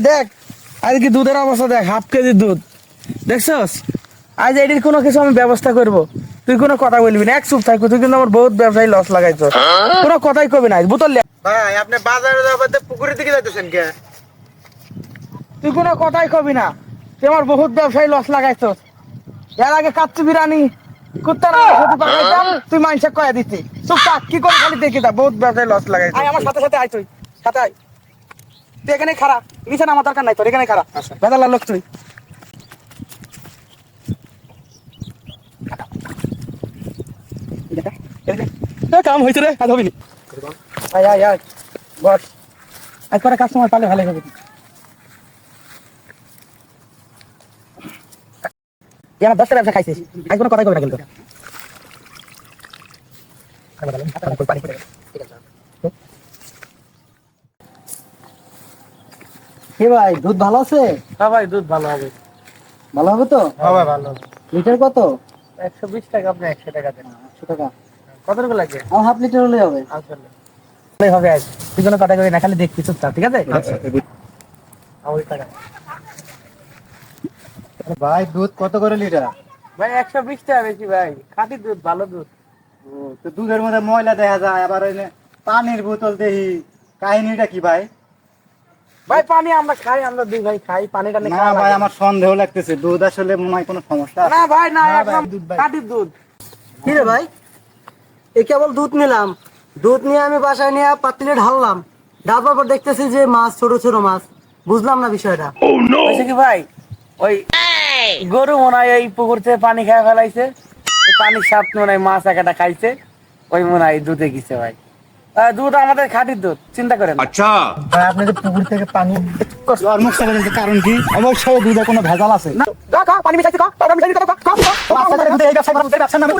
দেখ আজকে দুধের অবস্থা দেখ, 1/2 কেজি দুধ দেখছস। আজ এটির কোনো কিছু আমি ব্যবস্থা করব, তুই কোনো কথা বলবি না, এক চুপ থাকবি। তুই কিন্তু আমার বহুত ব্যবসায়ী লস লাগাইছ, কোনো কথাই কবি না। বোতল ভাই আপনি বাজারে যাবেন পুকুরের দিকে যাইতেছেন কে? তুই কোনো কথাই কবি না, তুই আমার বহুত ব্যবসায়ী লস লাগাইছ। এর আগে কাচ্চি বিরিয়ানি কুত্তার যদি পাকাইতাম তুই মাইনসে কয়া দিতি। চুপ থাক, কি করে খালি দেখি তা বহুত ব্যবসায়ী লস লাগাইছ। আয় আমার সাথে সাথে আয়, তুই সাথে আয়। তুই এখানে খাড়া, নিচে নামার দরকার নাই তোর, এখানে খাড়া। বেদালার লোক তুই। কাম হয়েছে রে, কাজ হবি নি। আয় আয় আয় বস, আজ পরে কাস্টমার পালে ভালো হবে। আমার 10টা ব্যবসা খাইছিস, আজ কোনো কথাই কবি না কিন্তু। কে ভাই, দুধ ভালো আছে? হ্যাঁ ভাই, দুধ ভালো হবে। ভালো হবে তো? হ্যাঁ ভাই ভালো। লিটার কত? 120 টাকা, আপনি 100 টাকা দেন। 100 টাকা। কতটুকু লাগবে? আমার 1/2 লিটার হলে হবে। আসলে হবে আজ, তুই কোনো কথা কবি না, খালি দেখবি চুপচাপ, ঠিক আছে? আচ্ছা ওই টাকা ভাই দুধ কত করে লিটার? ভাই 120 টাকা বেশি ভাই, খাঁটি দুধ, ভালো দুধ। ও তো দুধের মধ্যে ময়লা দেখা যায়, আবার ওই পানির বোতল দেখি, কাহিনীটা কি ভাই? ভাই পানি আমরা খাই, আমরা দুই ভাই খাই, পানি টানি না খাওয়া ভাই লাগে। আমার সন্দেহ লাগতেছে, দুধ আসলে মনে হয় কোনো সমস্যা আছে। না ভাই না, না ভাই, একদম দুধ ভাই। খাঁটি দুধ। কি রে ভাই, এ কেবল দুধ নিলাম, দুধ নিয়ে আমি বাসায় নিয়ে পাতিলে ঢাললাম, ঢালবার পর দেখতেছি যে মাছ, ছোট ছোট মাছ। বুঝলাম না বিষয়টা। হয়েছে কি ভাই, ওই গরু মনে হয় এই পুকুর থেকে পানি খেয়ে ফেলাইছে, এই পানির স্বাদ মনে হয় মাছ একটা খাইছে, ওই মনে হয় দুধে গেছে ভাই। দুধ আমাদের খাঁটি দুধ, চিন্তা করেন না। ভাই আপনি যে পুকুর থেকে পানি আর মুখ চালাতে কারণ কি? অবশ্যই দুধে কোনো ভেজাল আছে। না, খা, খা, পানি মিশাইছে, খা, পানি মিশাইছে, খা, খা, খা, খা, বাচ্চাদের মধ্যে এই ব্যবসা করা, এই ব্যবসার নামে